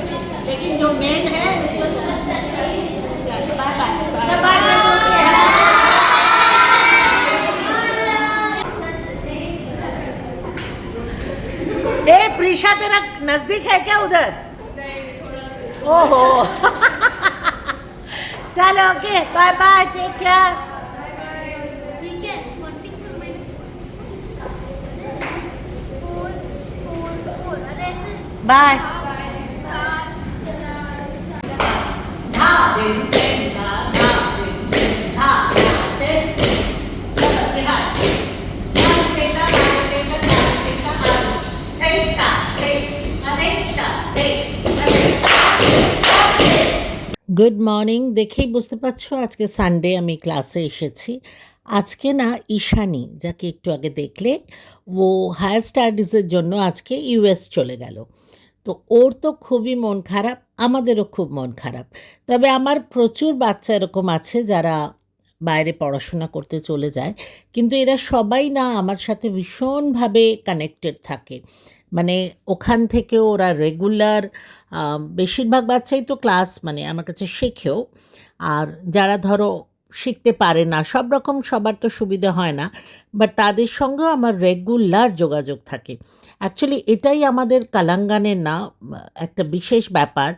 लेकिन जो मेन है ए प्रीशा तेरा नजदीक है क्या उधर? ओहो चलो okay bye bye take care bye good morning দেখেই বুঝতে পারছো আজকে সানডে আমি ক্লাসে এসেছি আজকে না ঈশানী যাকে একটু আগে দেখলে ও হায়ার স্টাডিজের জন্য আজকে ইউএস চলে গেল তো ওর তো খুবই মন খারাপ আমাদেরও খুব মন খারাপ তবে আমার প্রচুর বাচ্চা এরকম আছে যারা বাইরে পড়াশোনা করতে চলে যায় কিন্তু এরা সবাই না আমার সাথে ভীষণভাবে কানেক্টেড থাকে মানে ওখান থেকে ওরা রেগুলার বেশিরভাগ বাচ্চাই তো ক্লাস মানে আমার কাছে শেখেও আর যারা ধরো শিখতে পারে না সব রকম সবার তো সুবিধা হয় না বাট তাদের সঙ্গেও আমার রেগুলার যোগাযোগ থাকে অ্যাকচুয়ালি এটাই আমাদের কালাঙ্গানের না একটা বিশেষ ব্যাপার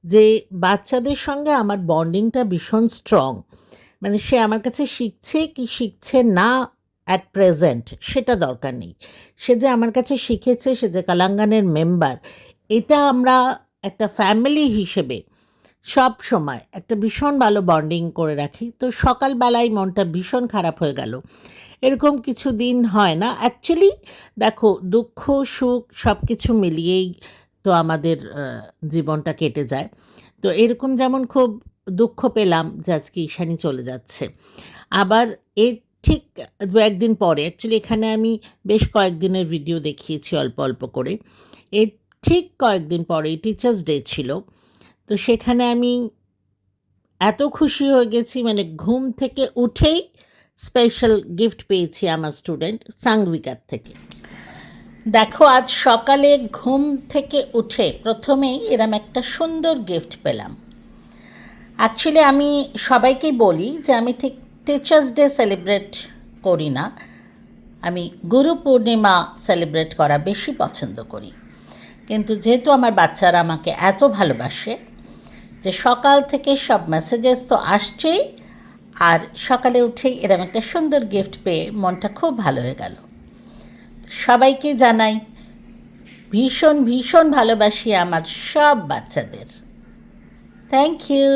যে বাচ্চাদের সঙ্গে আমার বন্ডিংটা ভীষণ স্ট্রং মানে সে আমার কাছে শিখছে কি শিখছে না অ্যাট প্রেজেন্ট সেটা দরকার নেই সে যে আমার কাছে শিখেছে সে যে কালাঙ্গানের মেম্বার এটা আমরা একটা ফ্যামিলি হিসেবে সব সময় একটা ভীষণ ভালো বন্ডিং করে রাখি তো সকালবেলায় মনটা ভীষণ খারাপ হয়ে গেল এরকম কিছু দিন হয় না অ্যাকচুয়ালি দেখো দুঃখ সুখ সব কিছু মিলিয়েই তো আমাদের জীবনটা কেটে যায় তো এরকম যেমন খুব দুঃখ পেলাম যে আজকে ঈশানী চলে যাচ্ছে আবার এর ঠিক দু একদিন পরে অ্যাকচুয়ালি এখানে আমি বেশ কয়েকদিনের ভিডিও দেখিয়েছি অল্প অল্প করে এর ঠিক কয়েকদিন পরে টিচার্স ডে ছিল তো সেখানে আমি এত খুশি হয়ে গেছি মানে ঘুম থেকে উঠেই স্পেশাল গিফট পেয়েছি আমার স্টুডেন্ট সাংবিকার থেকে দেখো আজ সকালে ঘুম থেকে উঠে প্রথমেই এরম একটা সুন্দর গিফট পেলাম অ্যাকচুয়ালি আমি সবাইকেই বলি যে আমি ঠিক টিচার্স ডে সেলিব্রেট করি না আমি গুরু পূর্ণিমা সেলিব্রেট করা বেশি পছন্দ করি কিন্তু যেহেতু আমার বাচ্চারা আমাকে এত ভালোবাসে যে সকাল থেকে সব মেসেজেস তো আসছেই আর সকালে উঠেই এরকম একটা সুন্দর গিফট পেয়ে মনটা খুব ভালো হয়ে গেল সবাইকে জানাই ভীষণ ভীষণ ভালোবাসি আমার সব বাচ্চাদের থ্যাংক ইউ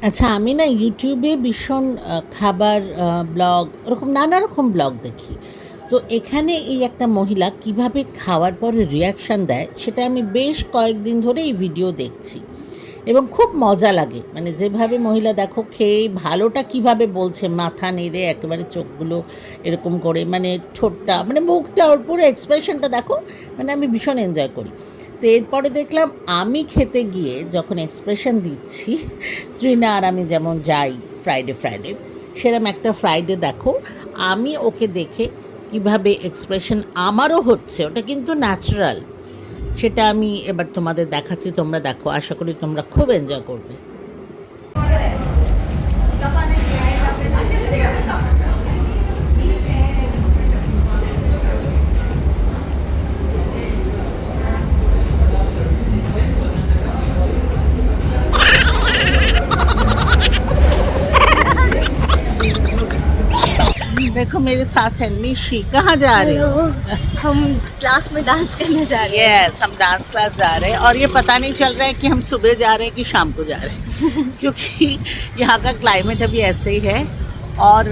আচ্ছা আমি না ইউটিউবে ভীষণ খাবার ব্লগ ওরকম নানা রকম ব্লগ দেখি তো এখানে এই একটা মহিলা কিভাবে খাওয়ার পরে রিয়াকশান দেয় সেটা আমি বেশ কয়েকদিন ধরে এই ভিডিও দেখছি এবং খুব মজা লাগে মানে যেভাবে মহিলা দেখো খেয়ে ভালোটা কিভাবে বলছে মাথা নেড়ে একেবারে চোখগুলো এরকম করে মানে ঠোঁটটা মানে মুখটা ওর পুরো এক্সপ্রেশনটা দেখো মানে আমি ভীষণ এনজয় করি তো এরপরে দেখলাম আমি খেতে গিয়ে যখন এক্সপ্রেশন দিচ্ছি তৃণা আর আমি যেমন যাই ফ্রাইডে সেরকম একটা ফ্রাইডে দেখো আমি ওকে দেখে কিভাবে এক্সপ্রেশন আমারও হচ্ছে ওটা কিন্তু ন্যাচারাল সেটা আমি এবার তোমাদের দেখাচ্ছি তোমরা দেখো আশা করি তোমরা খুব এনজয় করবে देखो मेरे साथ है निशी कहाँ जा रहे हो हम क्लास में डांस करने जा रहे हैं यस हम डांस क्लास जा रहे हैं और ये पता नहीं चल रहा है कि हम सुबह जा रहे हैं कि शाम को जा रहे हैं क्योंकि यहाँ का क्लाइमेट अभी ऐसे ही है और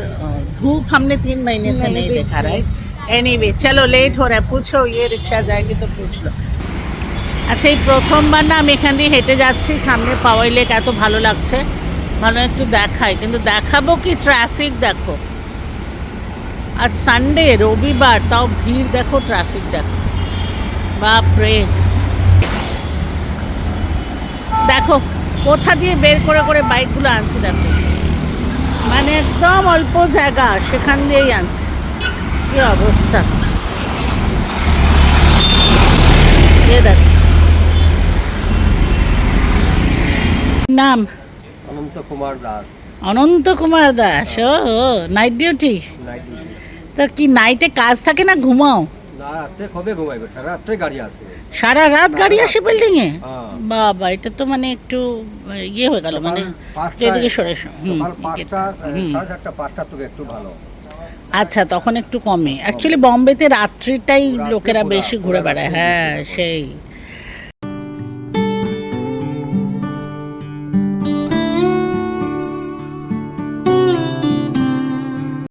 धूप हमने 3 महीने से नहीं देखा राइट एनीवे चलो लेट हो रहा है पूछो ये रिक्शा जाएगी तो पूछ लो আচ্ছা এই প্রথমবার না আমি এখান দিয়ে হেঁটে যাচ্ছি সামনে পাওয়াই লেক এত ভালো লাগছে ভালো একটু দেখাই কিন্তু দেখাবো কি ট্রাফিক দেখো आज संडे रविवार ताओ भीड़ देखो ट्रैफिक देखो बाप रे देखो कोथा दिए बेर करे करे बाइकगुलो आनছে देखो মানে একদম অল্প জায়গা সেখান দিয়েই আনছে কি অবস্থা নাম? অনন্ত কুমার দাস। অনন্ত কুমার দাস। ও নাইট ডিউটি। Night duty. তো কি নাইটে কাজ থাকে না ঘুমাও? না, রাত্রে কবে ঘুমাইবে? সারা রাত্রে গাড়ি আছে। সারা রাত গাড়ি আসে বিল্ডিংয়ে? হ্যাঁ। বাবা, এটা তো মানে একটু ইয়ে হয়ে গেল, মানে এদিকে সরে এসো। সকাল 5টা, 4:30, 5টা থেকে একটু ভালো। আচ্ছা, তখন একটু কমে। অ্যাকচুয়ালি বম্বেতে রাত্রিটাই রাত্রে লোকেরা ঘোরা, বেশি ঘুরে ঘোরা বেড়ায়। বেশি হ্যাঁ, করে। সেই